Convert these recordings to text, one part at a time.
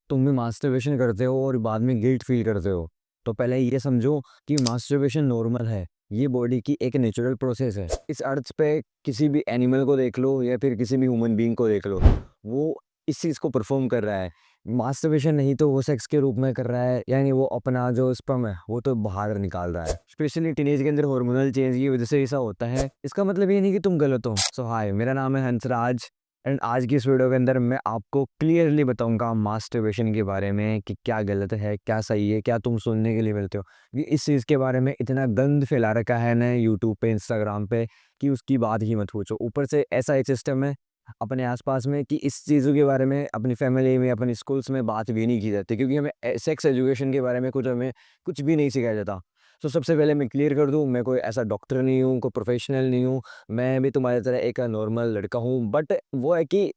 तुम भी मास्टरबेशन करते हो और बाद में गिल्ट फील करते हो, तो पहले ये समझो कि मास्टरबेशन नॉर्मल है। ये बॉडी की एक नेचुरल प्रोसेस है। इस अर्थ पे किसी भी एनिमल को देख लो या फिर किसी भी ह्यूमन बीइंग को देख लो, वो इस चीज़ को परफॉर्म कर रहा है। मास्टरबेशन नहीं तो वो सेक्स के रूप में कर रहा है, यानी वो अपना जो स्पर्म है वो तो बाहर निकाल रहा है। स्पेशली टीनेज के अंदर हार्मोनल चेंज की वजह से ऐसा होता है। इसका मतलब ये नहीं कि तुम गलत हो। सो हाय, मेरा नाम है हंसराज एंड आज की इस वीडियो के अंदर मैं आपको क्लियरली बताऊंगा मास्टरबेशन के बारे में कि क्या गलत है, क्या सही है, क्या तुम सुनने के लिए मिलते हो। ये इस चीज़ के बारे में इतना गंद फैला रखा है ना यूट्यूब पे, इंस्टाग्राम पे, कि उसकी बात ही मत पूछो। ऊपर से ऐसा एक सिस्टम है अपने आसपास में कि इस चीज़ों के बारे में अपनी फैमिली में, अपनी स्कूल्स में बात भी नहीं की जाती, क्योंकि हमें सेक्स एजुकेशन के बारे में हमें कुछ भी नहीं सिखाया जाता। तो सबसे पहले मैं क्लियर कर दूं, मैं कोई ऐसा डॉक्टर नहीं हूँ, कोई प्रोफेशनल नहीं हूँ। मैं भी तुम्हारी तरह एक नॉर्मल लड़का हूँ, बट वो है कि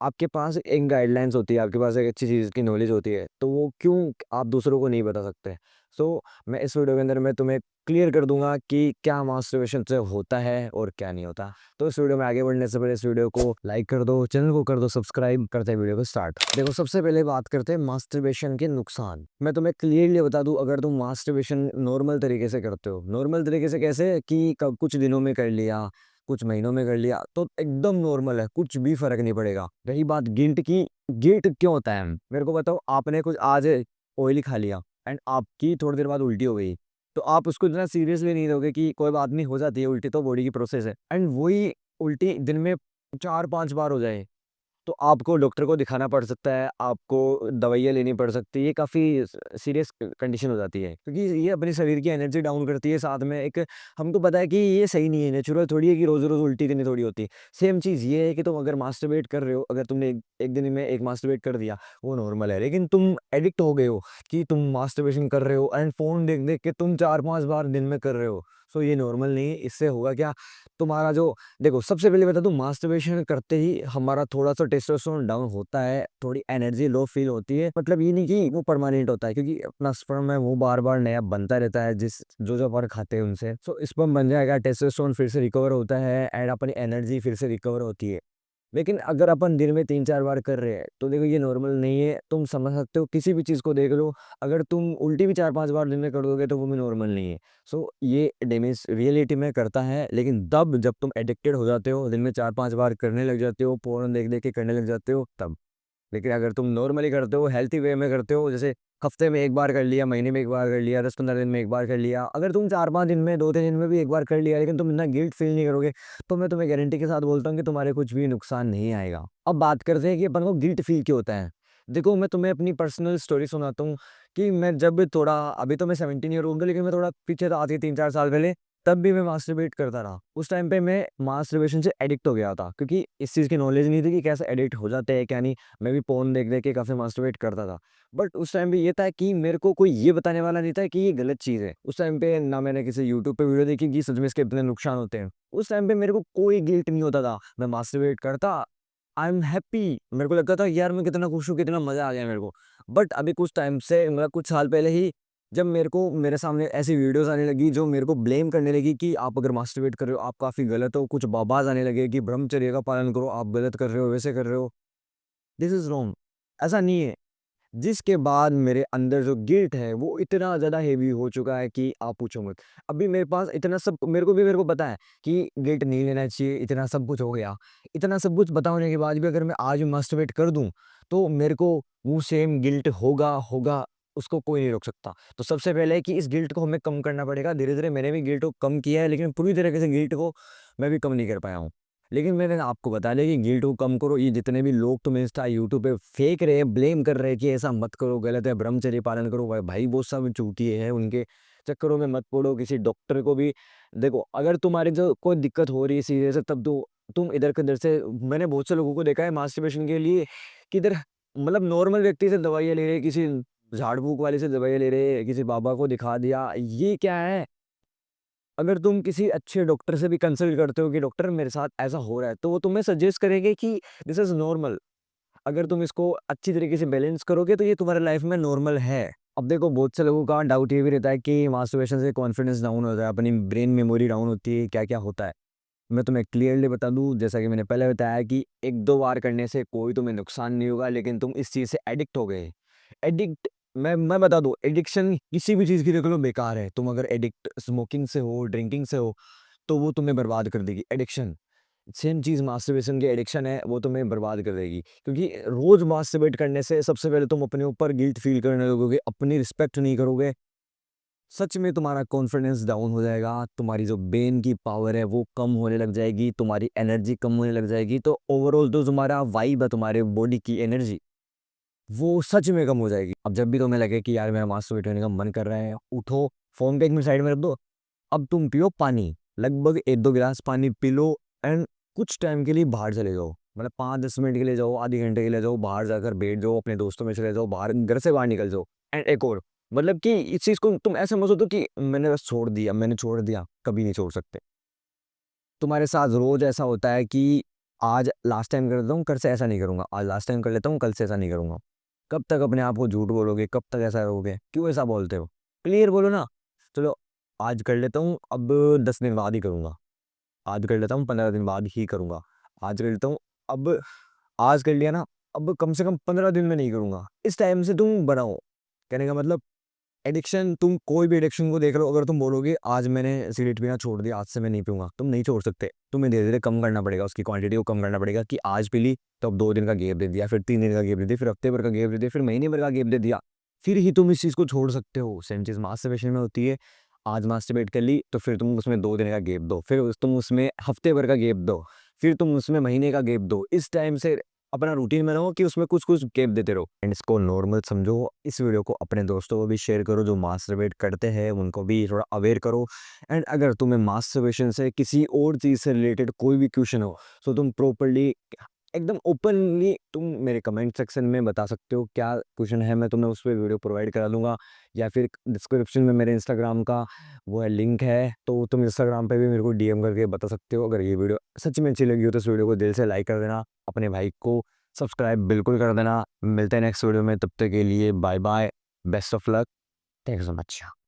आपके पास एक गाइडलाइंस होती है, आपके पास एक अच्छी चीज़ की नॉलेज होती है, तो वो क्यों आप दूसरों को नहीं बता सकते। सो मैं इस वीडियो के अंदर मैं तुम्हें क्लियर कर दूंगा कि क्या मास्टरबेशन से होता है और क्या नहीं होता। तो इस वीडियो में आगे बढ़ने से पहले इस वीडियो को लाइक कर दो, चैनल को कर दो सब्सक्राइब। करते हैं वीडियो को स्टार्ट। देखो, सबसे पहले बात करते हैं मास्टरबेशन के नुकसान। मैं तुम्हें क्लियरली बता दूं, अगर तुम मास्टरबेशन नॉर्मल तरीके से करते हो, नॉर्मल तरीके से कैसे कि कुछ दिनों में कर लिया, कुछ महीनों में कर लिया, तो एकदम नॉर्मल है, कुछ भी फर्क नहीं पड़ेगा। रही बात गिल्ट की, गिल्ट क्यों होता है मेरे को बताओ। आपने कुछ आज ऑयली खा लिया एंड आपकी थोड़ी देर बाद उल्टी हो गई, तो आप उसको इतना सीरियसली नहीं लोगे कि कोई बात नहीं, हो जाती है उल्टी, तो बॉडी की प्रोसेस है। एंड वही उल्टी दिन में 4-5 बार हो जाए, तो आपको डॉक्टर को दिखाना पड़ सकता है, आपको दवाइयाँ लेनी पड़ सकती है। ये काफ़ी सीरियस कंडीशन हो जाती है, क्योंकि ये अपने शरीर की एनर्जी डाउन करती है। साथ में एक हमको पता है कि ये सही नहीं है, नेचुरल थोड़ी है कि रोज़ रोज़ उल्टी देनी थोड़ी होती है। सेम चीज़ ये है कि तुम अगर मास्टरबेट कर रहे हो, अगर तुमने एक दिन में एक मास्टरबेट कर दिया, वो नॉर्मल है। लेकिन तुम एडिक्ट हो गए हो कि तुम मास्टरबेशन कर रहे हो एंड फ़ोन देख देख के तुम 4-5 बार दिन में कर रहे हो, सो ये नॉर्मल नहीं है। इससे होगा क्या, तुम्हारा जो, देखो सबसे पहले बता दूं, मास्टरबेशन करते ही हमारा थोड़ा सा टेस्टोस्टेरोन डाउन होता है, थोड़ी एनर्जी लो फील होती है। मतलब ये नहीं कि वो परमानेंट होता है, क्योंकि अपना स्पर्म है वो बार बार नया बनता रहता है, जिस जो जो पर खाते हैं उनसे। सो स्पर्म बन जाएगा, टेस्टोस्टेरोन फिर से रिकवर होता है एंड अपनी एनर्जी फिर से रिकवर होती है। लेकिन अगर अपन दिन में 3-4 बार कर रहे हैं, तो देखो ये नॉर्मल नहीं है। तुम समझ सकते हो, किसी भी चीज़ को देख लो, अगर तुम उल्टी भी 4-5 बार दिन में कर दोगे तो वो भी नॉर्मल नहीं है। सो ये डैमेज रियलिटी में करता है, लेकिन तब जब तुम एडिक्टेड हो जाते हो, दिन में 4-5 बार करने लग जाते हो, पोर्न देख देख के करने लग जाते हो, तब। लेकिन अगर तुम नॉर्मली करते हो, हेल्थी वे में करते हो, जैसे हफ्ते में 1 बार कर लिया, महीने में 1 बार कर लिया, 10-15 दिन में 1 बार कर लिया, अगर तुम 4-5 दिन में, 2-3 दिन में भी 1 बार कर लिया, लेकिन तुम इतना गिल्ट फील नहीं करोगे, तो मैं तुम्हें गारंटी के साथ बोलता हूँ कि तुम्हारे कुछ भी नुकसान नहीं आएगा। अब बात करते हैं कि अपन को गिल्ट फील क्यों होता है। देखो, मैं तुम्हें अपनी पर्सनल स्टोरी सुनाता हूँ कि मैं जब थोड़ा, अभी तो मैं 17 ईयर ओल्ड हूँ, लेकिन मैं थोड़ा पीछे था, आज के 3-4 साल पहले, तब भी मैं मास्टरबेट करता रहा। उस टाइम पे मैं मास्टरबेशन से एडिक्ट हो गया था, क्योंकि इस चीज़ की नॉलेज नहीं थी कि कैसे एडिक्ट हो जाते हैं क्या नहीं। मैं भी फ़ोन देख देख के काफ़ी मास्टरबेट करता था। बट उस टाइम पे ये था कि मेरे को कोई ये बताने वाला नहीं था कि ये गलत चीज़ है। उस टाइम पे ना मैंने किसी यूट्यूब पे वीडियो देखी कि सच में इसके इतने नुकसान होते हैं। उस टाइम पे मेरे को कोई गिल्ट नहीं होता था। मैं मास्टरबेट करता, आई एम हैप्पी। मेरे को लगता था यार मैं कितना खुश हूँ, कितना मज़ा आ गया मेरे को। बट अभी कुछ टाइम से, मतलब कुछ साल पहले ही, जब मेरे को मेरे सामने ऐसी वीडियोज़ आने लगी जो मेरे को ब्लेम करने लगी कि आप अगर मास्टरबेट कर रहे हो आप काफ़ी गलत हो। कुछ आवाज़ आने लगे कि ब्रह्मचर्य का पालन करो, आप गलत कर रहे हो, वैसे कर रहे हो। This is wrong. ऐसा नहीं है। जिसके बाद मेरे अंदर जो गिल्ट है वो इतना ज़्यादा हेवी हो चुका है कि आप पूछो मत। अभी मेरे पास इतना सब, मेरे को पता है कि गिल्ट नहीं लेना चाहिए, इतना सब कुछ हो गया। इतना सब कुछ पता होने के बाद भी अगर मैं आज मास्टरबेट कर दूँ, तो मेरे को वो सेम गिल्ट होगा होगा, उसको कोई नहीं रोक सकता। तो सबसे पहले कि इस गिल्ट को हमें कम करना पड़ेगा। धीरे-धीरे मैंने भी गिल्ट को कम किया है, लेकिन पूरी तरीके से गिल्ट को मैं भी कम नहीं कर पाया हूँ। लेकिन मैंने आपको बता दिया कि गिल्ट को कम करो। ये जितने भी लोग तुम्हें इंस्टा, यूट्यूब पे फेंक रहे हैं, ब्लेम कर रहे हैं कि ऐसा मत करो, गलत है, ब्रह्मचर्य पालन करो, भाई भाई वो सब चूतिए हैं। उनके चक्करों में मत पड़ो। किसी डॉक्टर को भी देखो, अगर तुम्हारी जो कोई दिक्कत हो रही है सीरियस है, तब तो तुम इधर किधर से, मैंने बहुत से लोगों को देखा है मास्टरबेशन के लिए, किधर मतलब नॉर्मल व्यक्ति से दवाइयाँ ले रहे हैं, किसी झाड़ फूक वाले से दवाइयाँ ले रहे हैं, किसी बाबा को दिखा दिया। ये क्या है? अगर तुम किसी अच्छे डॉक्टर से भी कंसल्ट करते हो कि डॉक्टर मेरे साथ ऐसा हो रहा है, तो वो तुम्हें सजेस्ट करेंगे कि दिस इज़ नॉर्मल। अगर तुम इसको अच्छी तरीके से बैलेंस करोगे तो ये तुम्हारे लाइफ में नॉर्मल है। अब देखो, बहुत से लोगों का डाउट ये भी रहता है कि मास्टरबेशन से कॉन्फिडेंस डाउन होता है, अपनी ब्रेन मेमोरी डाउन होती है, क्या-क्या होता है। मैं तुम्हें क्लियरली बता दूँ, जैसा कि मैंने पहले बताया कि 1-2 बार करने से कोई तुम्हें नुकसान नहीं होगा, लेकिन तुम इस चीज़ से एडिक्ट हो गए। एडिक्ट मैं बता दूँ, एडिक्शन किसी भी चीज़ की देख लो बेकार है। तुम अगर एडिक्ट स्मोकिंग से हो, ड्रिंकिंग से हो, तो वो तुम्हें बर्बाद कर देगी। एडिक्शन सेम चीज़ मास्टरबेशन की एडिक्शन है, वो तुम्हें बर्बाद कर देगी। क्योंकि रोज़ मास्टरबेट करने से सबसे पहले तुम अपने ऊपर गिल्ट फ़ील करने लगोगे, अपनी रिस्पेक्ट नहीं करोगे। सच में तुम्हारा कॉन्फिडेंस डाउन हो जाएगा, तुम्हारी जो ब्रेन की पावर है वो कम होने लग जाएगी, तुम्हारी एनर्जी कम होने लग जाएगी, तो ओवरऑल जो तुम्हारा वाइब है, तुम्हारे बॉडी की एनर्जी, वो सच में कम हो जाएगी। अब जब भी तुम्हें लगे कि यार मेरा मास्टरबेट करने का मन कर रहा है, उठो, फ़ोन को 1 मिनट साइड में रख दो, अब तुम पियो पानी, लगभग 1-2 गिलास पानी पी लो एंड कुछ टाइम के लिए बाहर चले जाओ। मतलब 5-10 मिनट के लिए जाओ, आधे घंटे के लिए जाओ, बाहर जाकर बैठ जाओ, अपने दोस्तों में चले जाओ, बाहर घर से बाहर निकल जाओ। एंड एक और, मतलब कि इस चीज़ को तुम ऐसे मत सोचो कि मैंने छोड़ दिया, कभी नहीं छोड़ सकते। तुम्हारे साथ रोज़ ऐसा होता है कि आज लास्ट टाइम कर देता हूँ, कल से ऐसा नहीं करूँगा, आज लास्ट टाइम कर लेता हूँ, कल से ऐसा नहीं करूँगा। कब तक अपने आप को झूठ बोलोगे, कब तक ऐसा रहोगे? क्यों ऐसा बोलते हो? क्लियर बोलो ना, चलो आज कर लेता हूँ, अब 10 दिन बाद ही करूँगा। आज कर लेता हूँ, 15 दिन बाद ही करूँगा। आज कर लेता हूँ, अब आज कर लिया ना, अब कम से कम 15 दिन में नहीं करूँगा। इस टाइम से तुम बनाओ। कहने का मतलब, एडिक्शन, तुम कोई भी एडिक्शन को देख लो, अगर तुम बोलोगे आज मैंने सिगरेट पीना छोड़ दिया, आज से मैं नहीं पीऊँगा, तुम नहीं छोड़ सकते। तुम्हें धीरे-धीरे कम करना पड़ेगा, उसकी क्वांटिटी को कम करना पड़ेगा कि आज पी ली, तो अब 2 दिन का गैप दे दिया, फिर 3 दिन का गैप दे दिया, फिर हफ्ते भर का गैप दे दिया, फिर महीने भर का गैप दे दिया। फिर ही तुम इस चीज़ को छोड़ सकते हो। सेम चीज़ मास्टरबेशन में होती है। आज मास्टरबेट कर ली, तो फिर तुम उसमें 2 दिन का गैप दो, फिर तुम उसमें हफ्ते भर का गैप दो, फिर तुम उसमें महीने का गैप दो। इस टाइम से अपना रूटीन बनाओ कि उसमें कुछ-कुछ गैप देते रहो एंड इसको नॉर्मल समझो। इस वीडियो को अपने दोस्तों को भी शेयर करो जो मास्टरबेट करते हैं, उनको भी थोड़ा अवेयर करो। एंड अगर तुम्हें मास्टरबेशन से किसी और चीज़ से रिलेटेड कोई भी क्वेश्चन हो, तो तुम प्रॉपर्ली एकदम ओपनली तुम मेरे कमेंट सेक्शन में बता सकते हो क्या क्वेश्चन है, मैं तुम्हें उस पे वीडियो प्रोवाइड करा दूँगा। या फिर डिस्क्रिप्शन में मेरे इंस्टाग्राम का वो है, लिंक है, तो तुम इंस्टाग्राम पे भी मेरे को डीएम करके बता सकते हो। अगर ये वीडियो सच में अच्छी लगी हो तो इस वीडियो को दिल से लाइक कर देना, अपने भाई को सब्सक्राइब बिल्कुल कर देना। मिलते हैं नेक्स्ट वीडियो में, तब तक के लिए bye bye, best of luck, thank you so much.